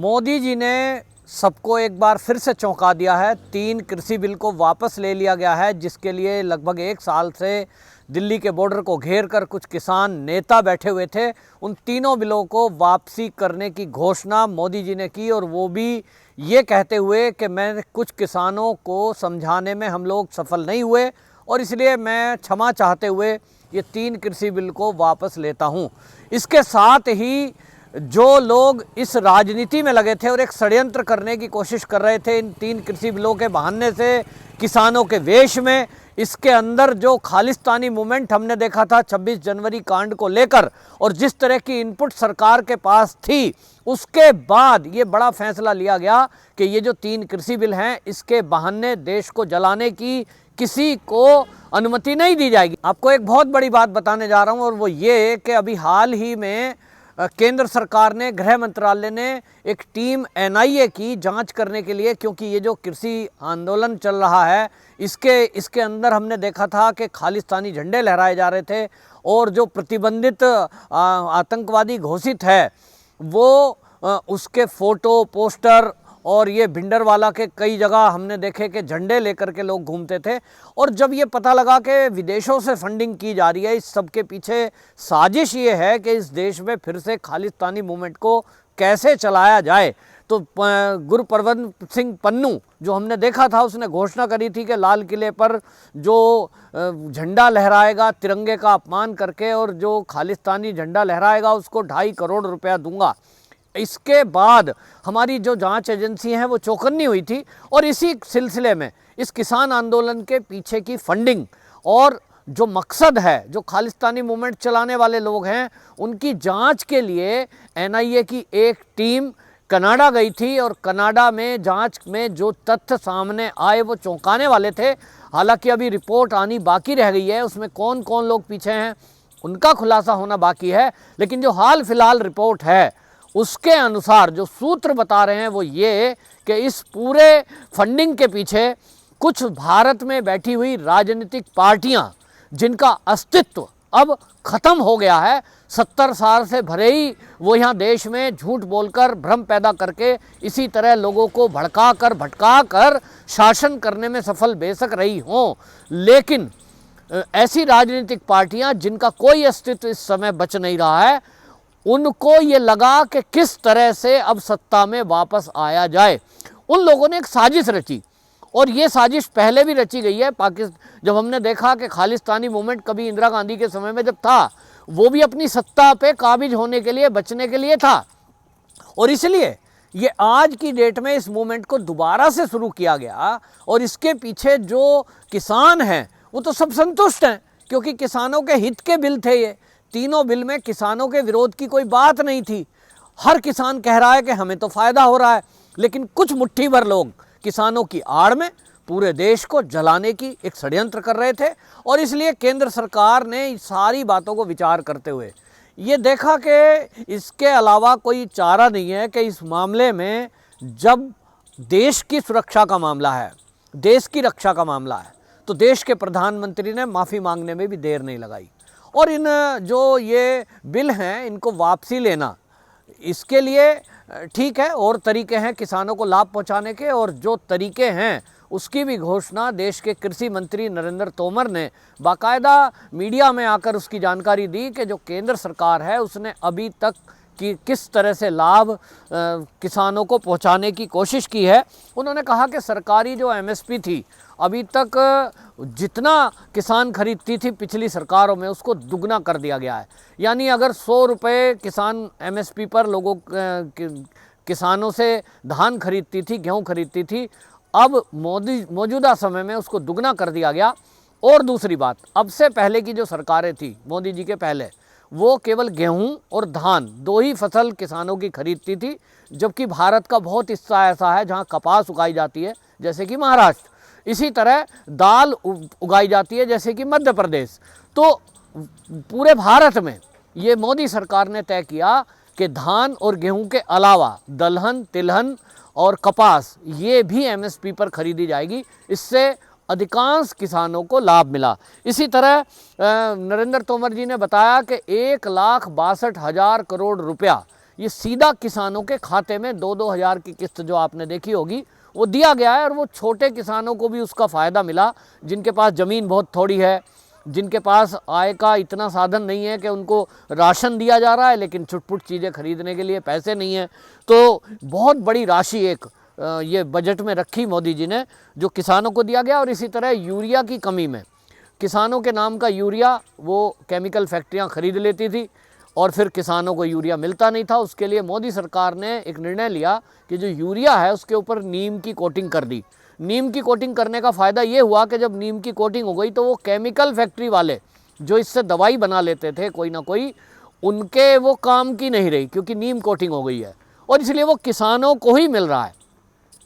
मोदी जी ने सबको एक बार फिर से चौंका दिया है। 3 कृषि बिल को वापस ले लिया गया है, जिसके लिए लगभग 1 साल से दिल्ली के बॉर्डर को घेर कर कुछ किसान नेता बैठे हुए थे। उन तीनों बिलों को वापसी करने की घोषणा मोदी जी ने की, और वो भी ये कहते हुए कि मैं कुछ किसानों को समझाने में हम लोग सफल नहीं हुए और इसलिए मैं क्षमा चाहते हुए ये 3 कृषि बिल को वापस लेता हूँ। इसके साथ ही जो लोग इस राजनीति में लगे थे और एक षड्यंत्र करने की कोशिश कर रहे थे इन 3 कृषि बिलों के बहाने से, किसानों के वेश में, इसके अंदर जो खालिस्तानी मूवमेंट हमने देखा था 26 जनवरी कांड को लेकर, और जिस तरह की इनपुट सरकार के पास थी, उसके बाद ये बड़ा फैसला लिया गया कि ये जो 3 कृषि बिल हैं, इसके बहाने देश को जलाने की किसी को अनुमति नहीं दी जाएगी। आपको एक बहुत बड़ी बात बताने जा रहा हूँ, और वो ये कि अभी हाल ही में केंद्र सरकार ने, गृह मंत्रालय ने एक टीम एनआईए की जांच करने के लिए, क्योंकि ये जो कृषि आंदोलन चल रहा है इसके अंदर हमने देखा था कि खालिस्तानी झंडे लहराए जा रहे थे, और जो प्रतिबंधित आतंकवादी घोषित है वो उसके फोटो, पोस्टर, और ये भिंडरवाला के कई जगह हमने देखे कि झंडे लेकर के लोग घूमते थे। और जब ये पता लगा कि विदेशों से फंडिंग की जा रही है, इस सब के पीछे साजिश ये है कि इस देश में फिर से खालिस्तानी मूवमेंट को कैसे चलाया जाए, तो गुरप्रवंत सिंह पन्नू जो हमने देखा था, उसने घोषणा करी थी कि लाल किले पर जो झंडा लहराएगा तिरंगे का अपमान करके, और जो खालिस्तानी झंडा लहराएगा उसको 2.5 करोड़ रुपया दूंगा। इसके बाद हमारी जो जांच एजेंसी हैं वो चौकन्नी हुई थी, और इसी सिलसिले में इस किसान आंदोलन के पीछे की फंडिंग और जो मकसद है, जो खालिस्तानी मूवमेंट चलाने वाले लोग हैं, उनकी जांच के लिए एनआईए की एक टीम कनाडा गई थी, और कनाडा में जांच में जो तथ्य सामने आए वो चौंकाने वाले थे। हालांकि अभी रिपोर्ट आनी बाकी रह गई है, उसमें कौन कौन लोग पीछे हैं उनका खुलासा होना बाकी है, लेकिन जो हाल फिलहाल रिपोर्ट है उसके अनुसार जो सूत्र बता रहे हैं वो ये कि इस पूरे फंडिंग के पीछे कुछ भारत में बैठी हुई राजनीतिक पार्टियां, जिनका अस्तित्व अब खत्म हो गया है, 70 साल से भरे ही वो यहाँ देश में झूठ बोलकर, भ्रम पैदा करके, इसी तरह लोगों को भड़का कर शासन करने में सफल बेशक रही हों, लेकिन ऐसी राजनीतिक पार्टियां जिनका कोई अस्तित्व इस समय बच नहीं रहा है, उनको ये लगा कि किस तरह से अब सत्ता में वापस आया जाए। उन लोगों ने एक साजिश रची, और ये साजिश पहले भी रची गई है। जब हमने देखा कि खालिस्तानी मूवमेंट कभी इंदिरा गांधी के समय में जब था, वो भी अपनी सत्ता पे काबिज होने के लिए, बचने के लिए था, और इसलिए ये आज की डेट में इस मूवमेंट को दोबारा से शुरू किया गया। और इसके पीछे जो किसान हैं वो तो सब संतुष्ट हैं, क्योंकि किसानों के हित के बिल थे ये। तीनों बिल में किसानों के विरोध की कोई बात नहीं थी। हर किसान कह रहा है कि हमें तो फायदा हो रहा है, लेकिन कुछ मुट्ठी भर लोग किसानों की आड़ में पूरे देश को जलाने की एक षड्यंत्र कर रहे थे, और इसलिए केंद्र सरकार ने सारी बातों को विचार करते हुए ये देखा कि इसके अलावा कोई चारा नहीं है कि इस मामले में, जब देश की सुरक्षा का मामला है, देश की रक्षा का मामला है, तो देश के प्रधानमंत्री ने माफ़ी मांगने में भी देर नहीं लगाई। और इन जो ये बिल हैं इनको वापसी लेना, इसके लिए ठीक है, और तरीके हैं किसानों को लाभ पहुंचाने के, और जो तरीके हैं उसकी भी घोषणा देश के कृषि मंत्री नरेंद्र तोमर ने बाकायदा मीडिया में आकर उसकी जानकारी दी कि जो केंद्र सरकार है उसने अभी तक कि किस तरह से लाभ किसानों को पहुंचाने की कोशिश की है। उन्होंने कहा कि सरकारी जो एमएसपी थी, अभी तक जितना किसान खरीदती थी पिछली सरकारों में, उसको दुगना कर दिया गया है। यानी अगर 100 रुपये किसान एमएसपी पर किसानों से धान खरीदती थी, गेहूं खरीदती थी, अब मौजूदा समय में उसको दुगना कर दिया गया। और दूसरी बात, अब से पहले की जो सरकारें थी, मोदी जी के पहले, वो केवल गेहूं और धान 2 ही फसल किसानों की खरीदती थी, जबकि भारत का बहुत हिस्सा ऐसा है जहां कपास उगाई जाती है, जैसे कि महाराष्ट्र, इसी तरह दाल उगाई जाती है, जैसे कि मध्य प्रदेश। तो पूरे भारत में ये मोदी सरकार ने तय किया कि धान और गेहूं के अलावा दलहन, तिलहन और कपास, ये भी एमएसपी पर खरीदी जाएगी। इससे अधिकांश किसानों को लाभ मिला। इसी तरह नरेंद्र तोमर जी ने बताया कि 1,62,000 करोड़ रुपया ये सीधा किसानों के खाते में 2-2 हज़ार की किस्त जो आपने देखी होगी वो दिया गया है। और वो छोटे किसानों को भी उसका फ़ायदा मिला, जिनके पास ज़मीन बहुत थोड़ी है, जिनके पास आय का इतना साधन नहीं है कि उनको राशन दिया जा रहा है लेकिन छुटपुट चीज़ें खरीदने के लिए पैसे नहीं हैं। तो बहुत बड़ी राशि एक ये बजट में रखी मोदी जी ने, जो किसानों को दिया गया। और इसी तरह यूरिया की कमी में किसानों के नाम का यूरिया वो केमिकल फैक्ट्रियां खरीद लेती थी और फिर किसानों को यूरिया मिलता नहीं था। उसके लिए मोदी सरकार ने एक निर्णय लिया कि जो यूरिया है उसके ऊपर नीम की कोटिंग कर दी। नीम की कोटिंग करने का फ़ायदा ये हुआ कि जब नीम की कोटिंग हो गई तो वो केमिकल फैक्ट्री वाले जो इससे दवाई बना लेते थे कोई ना कोई, उनके वो काम की नहीं रही, क्योंकि नीम कोटिंग हो गई है और इसलिए वो किसानों को ही मिल रहा है।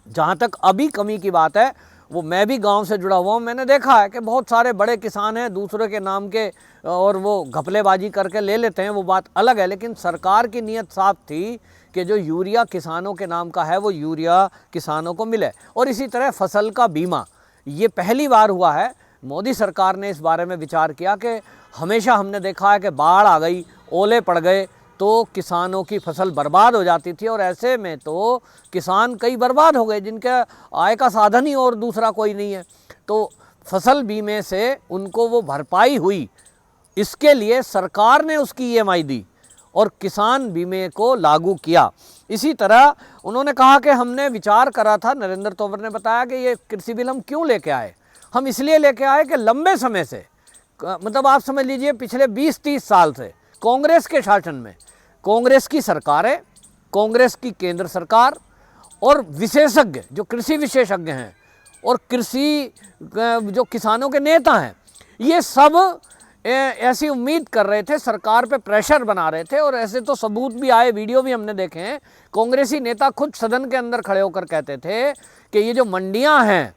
जहाँ तक अभी कमी की बात है, वो मैं भी गांव से जुड़ा हुआ हूँ, मैंने देखा है कि बहुत सारे बड़े किसान हैं दूसरे के नाम के और वो घपलेबाजी करके ले लेते हैं, वो बात अलग है। लेकिन सरकार की नीयत साफ थी कि जो यूरिया किसानों के नाम का है वो यूरिया किसानों को मिले। और इसी तरह फसल का बीमा, ये पहली बार हुआ है मोदी सरकार ने इस बारे में विचार किया कि हमेशा हमने देखा है कि बाढ़ आ गई, ओले पड़ गए तो किसानों की फसल बर्बाद हो जाती थी और ऐसे में तो किसान कई बर्बाद हो गए जिनके आय का साधन ही और दूसरा कोई नहीं है। तो फसल बीमे से उनको वो भरपाई हुई, इसके लिए सरकार ने उसकी ईएमआई दी और किसान बीमे को लागू किया। इसी तरह उन्होंने कहा कि हमने विचार करा था, नरेंद्र तोमर ने बताया कि ये कृषि बिल हम क्यों लेके आए। हम इसलिए लेके आए कि लंबे समय से, मतलब आप समझ लीजिए पिछले 20-30 साल से कांग्रेस के शासन में कांग्रेस की सरकारें, कांग्रेस की केंद्र सरकार और विशेषज्ञ जो कृषि विशेषज्ञ हैं और कृषि जो किसानों के नेता हैं, ये सब ऐसी उम्मीद कर रहे थे, सरकार पे प्रेशर बना रहे थे। और ऐसे तो सबूत भी आए, वीडियो भी हमने देखे हैं। कांग्रेसी नेता खुद सदन के अंदर खड़े होकर कहते थे कि ये जो मंडियां हैं,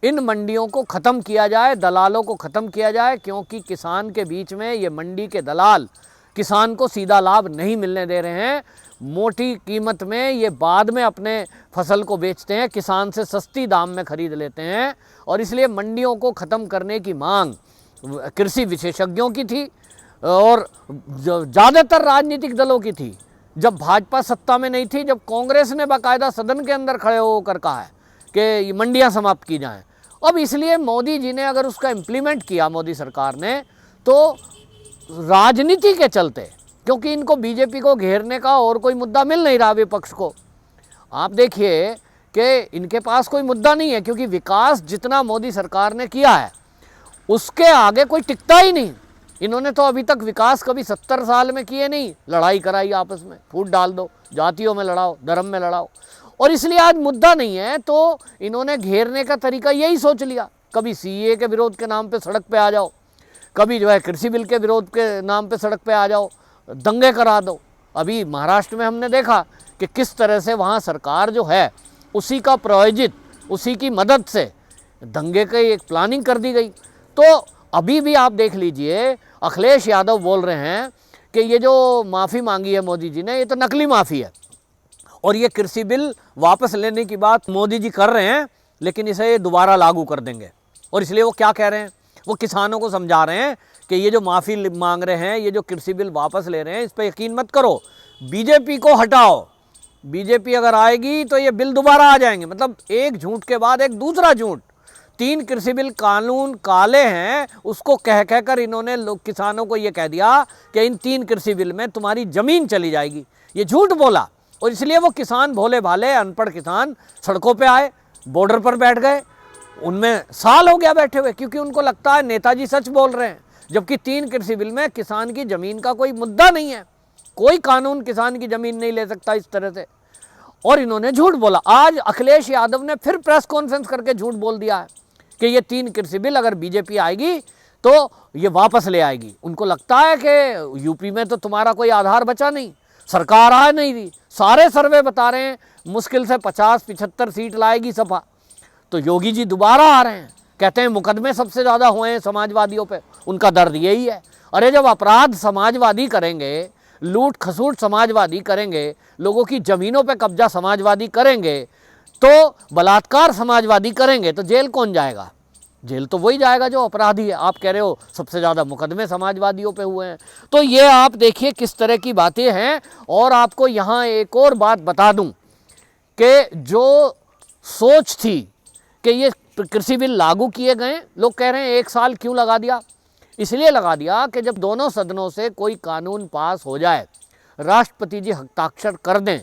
इन मंडियों को ख़त्म किया जाए, दलालों को ख़त्म किया जाए, क्योंकि किसान के बीच में ये मंडी के दलाल किसान को सीधा लाभ नहीं मिलने दे रहे हैं। मोटी कीमत में ये बाद में अपने फसल को बेचते हैं, किसान से सस्ती दाम में खरीद लेते हैं। और इसलिए मंडियों को ख़त्म करने की मांग कृषि विशेषज्ञों की थी और ज़्यादातर राजनीतिक दलों की थी। जब भाजपा सत्ता में नहीं थी, जब कांग्रेस ने बाकायदा सदन के अंदर खड़े होकर कहा है कि मंडियां समाप्त की जाएं। अब इसलिए मोदी जी ने अगर उसका इम्प्लीमेंट किया, मोदी सरकार ने, तो राजनीति के चलते, क्योंकि इनको बीजेपी को घेरने का और कोई मुद्दा मिल नहीं रहा विपक्ष को। आप देखिए कि इनके पास कोई मुद्दा नहीं है, क्योंकि विकास जितना मोदी सरकार ने किया है उसके आगे कोई टिकता ही नहीं। इन्होंने तो अभी तक विकास कभी 70 साल में किए नहीं। लड़ाई कराई आपस में, फूट डाल दो, जातियों में लड़ाओ, धर्म में लड़ाओ, और इसलिए आज मुद्दा नहीं है तो इन्होंने घेरने का तरीका यही सोच लिया। कभी सीए के विरोध के नाम पे सड़क पे आ जाओ, कभी जो है कृषि बिल के विरोध के नाम पे सड़क पे आ जाओ, दंगे करा दो। अभी महाराष्ट्र में हमने देखा कि किस तरह से वहाँ सरकार जो है उसी का प्रायोजित, उसी की मदद से दंगे की एक प्लानिंग कर दी गई। तो अभी भी आप देख लीजिए, अखिलेश यादव बोल रहे हैं कि ये जो माफ़ी मांगी है मोदी जी ने, ये तो नकली माफ़ी है और ये कृषि बिल वापस लेने की बात मोदी जी कर रहे हैं, लेकिन इसे दोबारा लागू कर देंगे। और इसलिए वो क्या कह रहे हैं, वो किसानों को समझा रहे हैं कि ये जो माफ़ी मांग रहे हैं, ये जो कृषि बिल वापस ले रहे हैं, इस पर यकीन मत करो, बीजेपी को हटाओ। बीजेपी अगर आएगी तो ये बिल दोबारा आ जाएंगे। मतलब एक झूठ के बाद एक दूसरा झूठ। 3 कृषि बिल कानून काले हैं, उसको कह कर इन्होंने किसानों को ये कह दिया कि इन 3 कृषि बिल में तुम्हारी ज़मीन चली जाएगी। ये झूठ बोला और इसलिए वो किसान, भोले भाले अनपढ़ किसान सड़कों पे आए, बॉर्डर पर बैठ गए। उनमें साल हो गया बैठे हुए, क्योंकि उनको लगता है नेताजी सच बोल रहे हैं। जबकि 3 कृषि बिल में किसान की ज़मीन का कोई मुद्दा नहीं है, कोई कानून किसान की ज़मीन नहीं ले सकता इस तरह से। और इन्होंने झूठ बोला। आज अखिलेश यादव ने फिर प्रेस कॉन्फ्रेंस करके झूठ बोल दिया है कि ये 3 कृषि बिल अगर बीजेपी आएगी तो ये वापस ले आएगी। उनको लगता है कि यूपी में तो तुम्हारा कोई आधार बचा नहीं, सरकार आ नहीं रही, सारे सर्वे बता रहे हैं मुश्किल से 50-75 सीट लाएगी सपा। तो योगी जी दोबारा आ रहे हैं, कहते हैं मुकदमे सबसे ज़्यादा हुए हैं समाजवादियों पे। उनका दर्द यही है। अरे जब अपराध समाजवादी करेंगे, लूट खसूट समाजवादी करेंगे, लोगों की ज़मीनों पे कब्जा समाजवादी करेंगे, तो बलात्कार समाजवादी करेंगे, तो जेल कौन जाएगा? जेल तो वही जाएगा जो अपराधी है। आप कह रहे हो सबसे ज़्यादा मुकदमे समाजवादियों पे हुए हैं, तो ये आप देखिए किस तरह की बातें हैं। और आपको यहाँ एक और बात बता दूं कि जो सोच थी कि ये कृषि बिल लागू किए गए, लोग कह रहे हैं 1 साल क्यों लगा दिया। इसलिए लगा दिया कि जब दोनों सदनों से कोई कानून पास हो जाए, राष्ट्रपति जी हस्ताक्षर कर दें,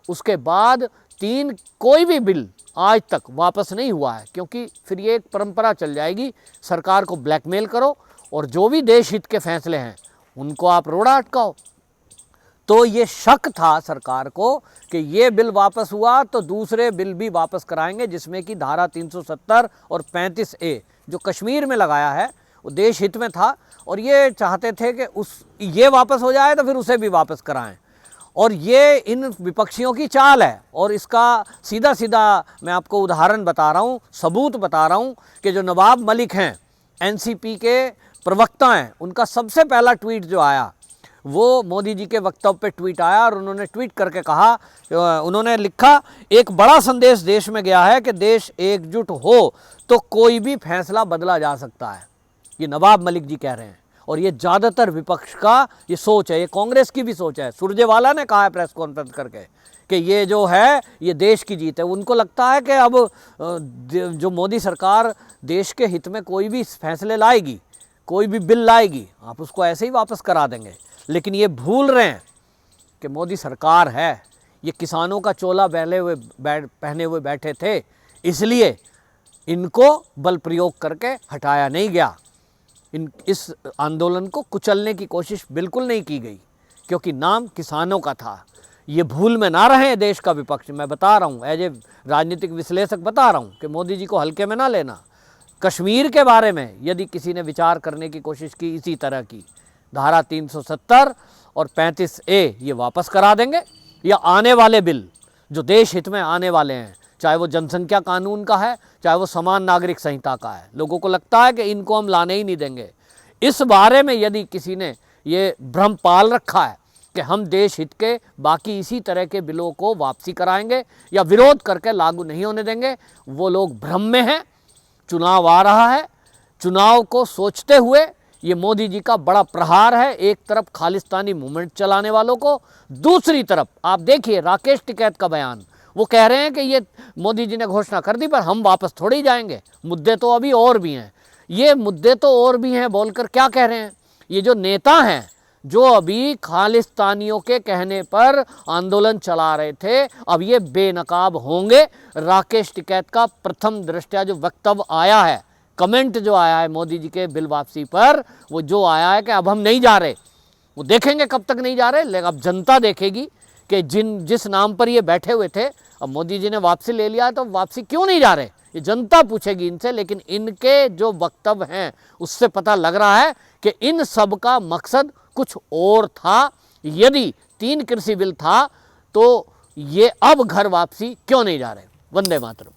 उसके बाद कोई भी बिल आज तक वापस नहीं हुआ है, क्योंकि फिर ये एक परंपरा चल जाएगी, सरकार को ब्लैकमेल करो और जो भी देश हित के फैसले हैं उनको आप रोड़ा अटकाओ। तो ये शक था सरकार को कि ये बिल वापस हुआ तो दूसरे बिल भी वापस कराएंगे, जिसमें कि धारा 370 और 35A जो कश्मीर में लगाया है वो देश हित में था, और ये चाहते थे कि ये वापस हो जाए तो फिर उसे भी वापस कराएं। और ये इन विपक्षियों की चाल है, और इसका सीधा सीधा मैं आपको उदाहरण बता रहा हूँ, सबूत बता रहा हूँ कि जो नवाब मलिक हैं, एनसीपी के प्रवक्ता हैं, उनका सबसे पहला ट्वीट जो आया वो मोदी जी के वक्तव्य पे ट्वीट आया, और उन्होंने ट्वीट करके कहा, उन्होंने लिखा, एक बड़ा संदेश देश में गया है कि देश एकजुट हो तो कोई भी फैसला बदला जा सकता है। ये नवाब मलिक जी कह रहे हैं, और ये ज़्यादातर विपक्ष का ये सोच है, ये कांग्रेस की भी सोच है। सुरजेवाला ने कहा है प्रेस कॉन्फ्रेंस करके कि ये जो है ये देश की जीत है। उनको लगता है कि अब जो मोदी सरकार देश के हित में कोई भी फैसले लाएगी, कोई भी बिल लाएगी, आप उसको ऐसे ही वापस करा देंगे। लेकिन ये भूल रहे हैं कि मोदी सरकार है, ये किसानों का चोला पहने हुए बैठे थे, इसलिए इनको बल प्रयोग करके हटाया नहीं गया। इस आंदोलन को कुचलने की कोशिश बिल्कुल नहीं की गई, क्योंकि नाम किसानों का था। ये भूल में ना रहे देश का विपक्ष। मैं बता रहा हूँ, एज ए राजनीतिक विश्लेषक बता रहा हूँ कि मोदी जी को हल्के में ना लेना। कश्मीर के बारे में यदि किसी ने विचार करने की कोशिश की इसी तरह की, धारा 370 और 35A ये वापस करा देंगे, या आने वाले बिल जो देश हित में आने वाले हैं, चाहे वो जनसंख्या कानून का है, चाहे वो समान नागरिक संहिता का है, लोगों को लगता है कि इनको हम लाने ही नहीं देंगे। इस बारे में यदि किसी ने ये भ्रम पाल रखा है कि हम देश हित के बाकी इसी तरह के बिलों को वापसी कराएंगे या विरोध करके लागू नहीं होने देंगे, वो लोग भ्रम में हैं। चुनाव आ रहा है, चुनाव को सोचते हुए ये मोदी जी का बड़ा प्रहार है, एक तरफ खालिस्तानी मूवमेंट चलाने वालों को, दूसरी तरफ आप देखिए राकेश टिकैत का बयान, वो कह रहे हैं कि ये मोदी जी ने घोषणा कर दी पर हम वापस थोड़ी जाएंगे, मुद्दे तो अभी और भी हैं। ये मुद्दे तो और भी हैं बोलकर क्या कह रहे हैं? ये जो नेता हैं जो अभी खालिस्तानियों के कहने पर आंदोलन चला रहे थे, अब ये बेनकाब होंगे। राकेश टिकैत का प्रथम दृष्टया जो वक्तव्य आया है, कमेंट जो आया है मोदी जी के बिल वापसी पर, वो जो आया है कि अब हम नहीं जा रहे, वो देखेंगे कब तक नहीं जा रहे, लेकिन अब जनता देखेगी कि जिस नाम पर ये बैठे हुए थे, अब मोदी जी ने वापसी ले लिया तो वापसी क्यों नहीं जा रहे, ये जनता पूछेगी इनसे। लेकिन इनके जो वक्तव्य हैं उससे पता लग रहा है कि इन सब का मकसद कुछ और था। यदि 3 कृषि बिल था तो ये अब घर वापसी क्यों नहीं जा रहे। वंदे मातरम।